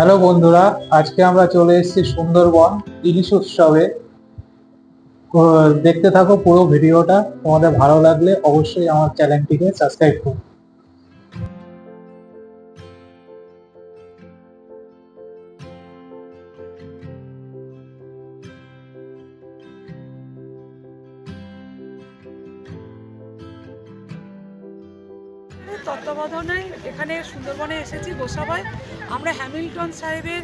Hello বন্ধুরা, আজকে আমরা চলে এসেছি সুন্দরবন ইলিশ উৎসবে। দেখতে থাকো পুরো ভিডিওটা। তোমাদের ভালো লাগলে অবশ্যই আমার চ্যানেলটিকে সাবস্ক্রাইব করো। তত্ত্বাবধানে এখানে সুন্দরবনে এসেছি গোসাবায়। আমরা হ্যামিল্টন সাহেবের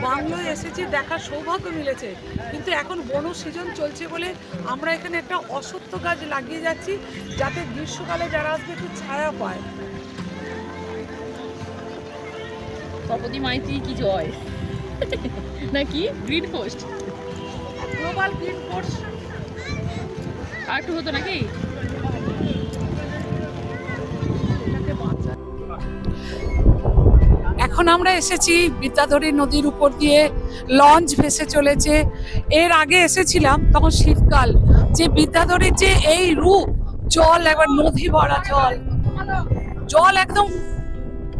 বাংলোয় এসেছি, দেখার সৌভাগ্য মিলেছে। কিন্তু এখন বন সিজন চলছে বলে আমরা এখানে একটা অশ্বত্থ গাছ লাগিয়ে যাচ্ছি, যাতে গ্রীষ্মকালে যারা আসবে একটু ছায়া পায়। তপতি মাইতি কি জয় নাকি green post, global green force আর একটু হতো নাকি? এখন আমরা এসেছি বিদ্যাধরী নদীর উপর দিয়ে লঞ্চ ভেসে চলেছে। এর আগে এসেছিলাম তখন শীতকাল, যে বিদ্যাধরীর যে এই রূপ, জল একবার নদী ভরা জল, জল একদম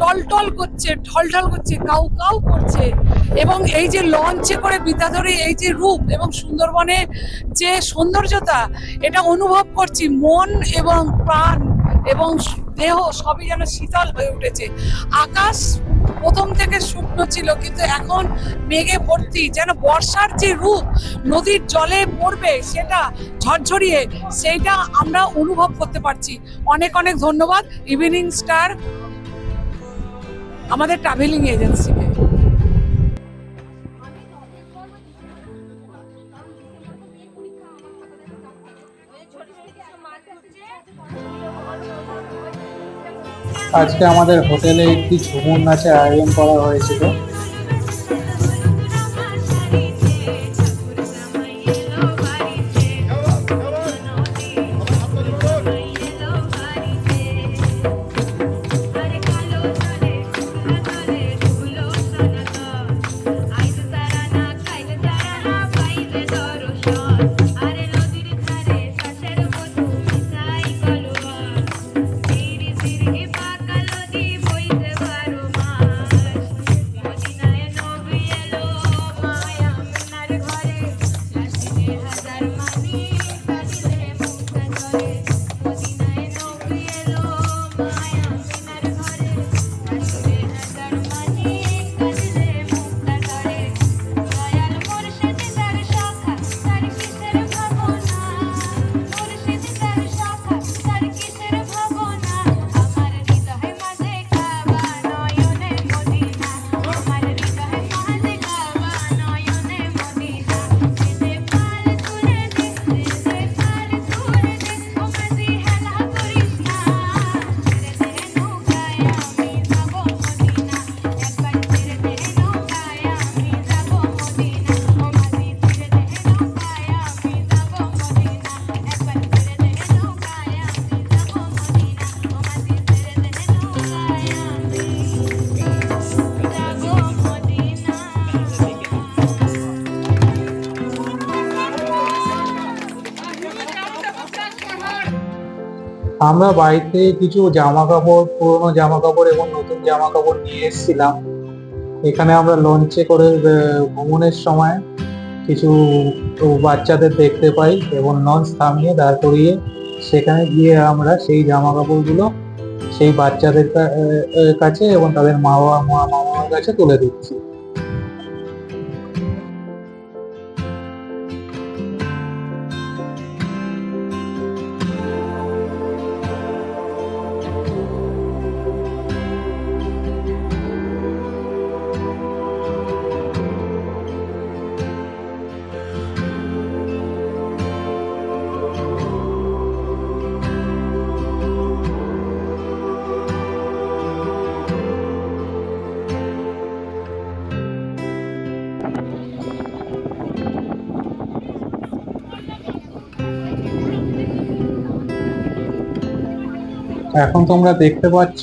টলটল করছে, ঢলঢল করছে, কাউ কাউ করছে। এবং এই যে লঞ্চে করে বিদ্যাধরী এই যে রূপ এবং সুন্দরবনের যে সৌন্দর্যতা, এটা অনুভব করছি। মন এবং প্রাণ এবং দেহ সবই যেন শীতল হয়ে উঠেছে। আকাশ প্রথম থেকে শুকনো ছিল, কিন্তু এখন মেঘে ভর্তি, যেন বর্ষার যে রূপ নদীর জলে পড়বে সেটা ঝরঝরিয়ে, সেইটা আমরা অনুভব করতে পারছি। অনেক অনেক ধন্যবাদ ইভিনিং স্টার আমাদের ট্রাভেলিং এজেন্সিকে। আজকে আমাদের হোটেলে একটি ঝুমুর নাচের আয়োজন করা হয়েছিল। আমরা বাড়িতে কিছু জামা কাপড়, পুরোনো জামা কাপড় এবং নতুন জামা কাপড় নিয়ে এসেছিলাম। এখানে আমরা লঞ্চে করে ভ্রমণের সময় কিছু বাচ্চাদের দেখতে পাই এবং লঞ্চ থামিয়ে দাঁড় করিয়ে সেখানে গিয়ে আমরা সেই জামা কাপড়গুলো সেই বাচ্চাদের কাছে এবং তাদের মা বাবার কাছে তুলে দিচ্ছি। এখন তোমরা দেখতে পাচ্ছ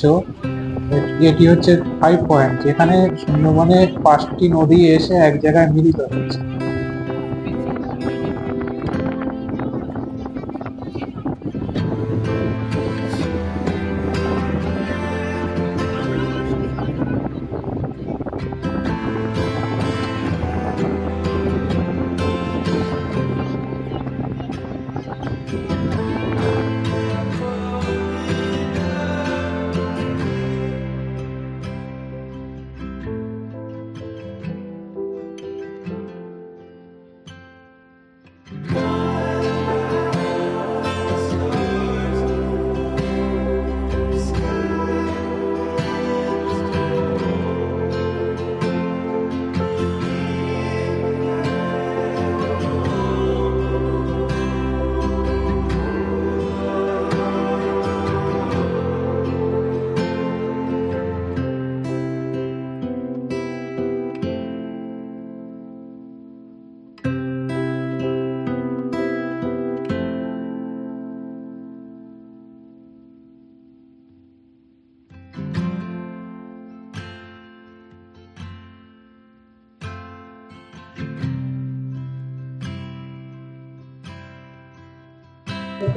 এটি হচ্ছে 5 পয়েন্ট, যেখানে সুন্দরবনে 5টি নদী এসে এক জায়গায় মিলিত হচ্ছে।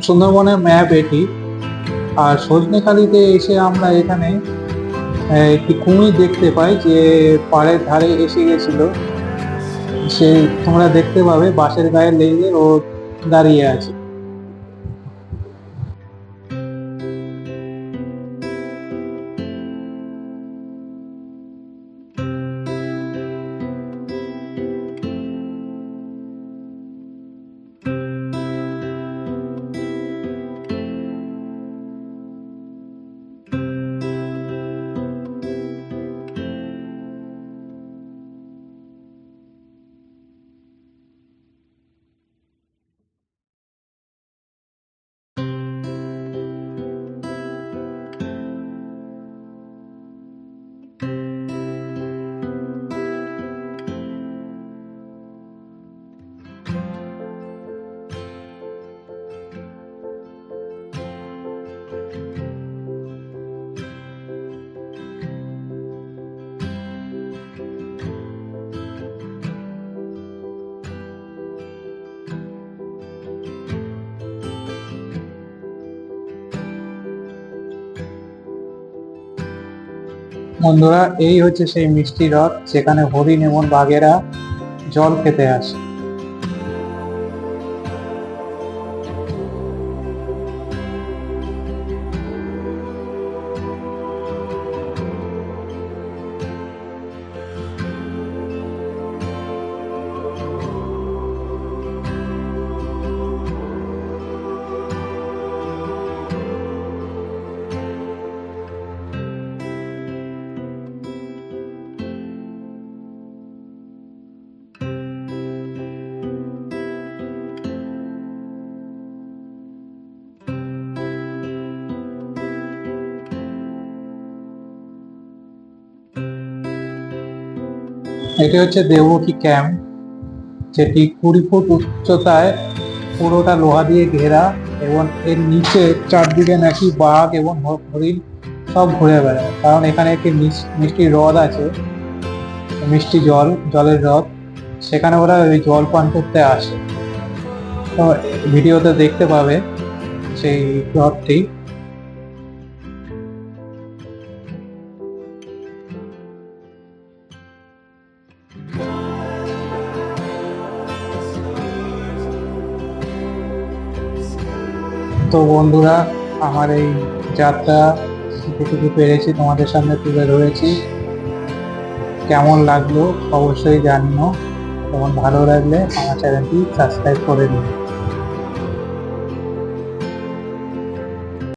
সুন্দরবনের ম্যাপ এটি। আর সজনেখালিতে এসে আমরা এখানে একটি কুমির দেখতে পাই যে পাড়ের ধারে এসে গেছিল। সে তোমরা দেখতে পাবে বাঁশের গায়ে লেগে ও দাঁড়িয়ে আছে। বন্ধুরা, এই হচ্ছে সেই মিষ্টি হ্রদ যেখানে হরিণ এবং বাঘেরা জল খেতে আসে। এটি হচ্ছে দেবকী ক্যাম্প, যেটি 20 ফুট উচ্চতায়, পুরোটা লোহা দিয়ে ঘেরা এবং এর নিচে চারদিকে নাকি বাঘ এবং হরিণ সব ঘুরে বেড়ায়। কারণ এখানে একটি মিষ্টি হ্রদ আছে, মিষ্টি জলের হ্রদ, সেখানে ওরা ওই জল পান করতে আসে। তো ভিডিওতে দেখতে পাবে সেই হ্রদটি। তো বন্ধুরা, আমার এই যাত্রা যেটুকু পেরেছি তোমাদের সামনে তুলে ধরেছি। কেমন লাগলো অবশ্যই জানিও, এবং ভালো লাগলে আমার চ্যানেলটি সাবস্ক্রাইব করে দিও।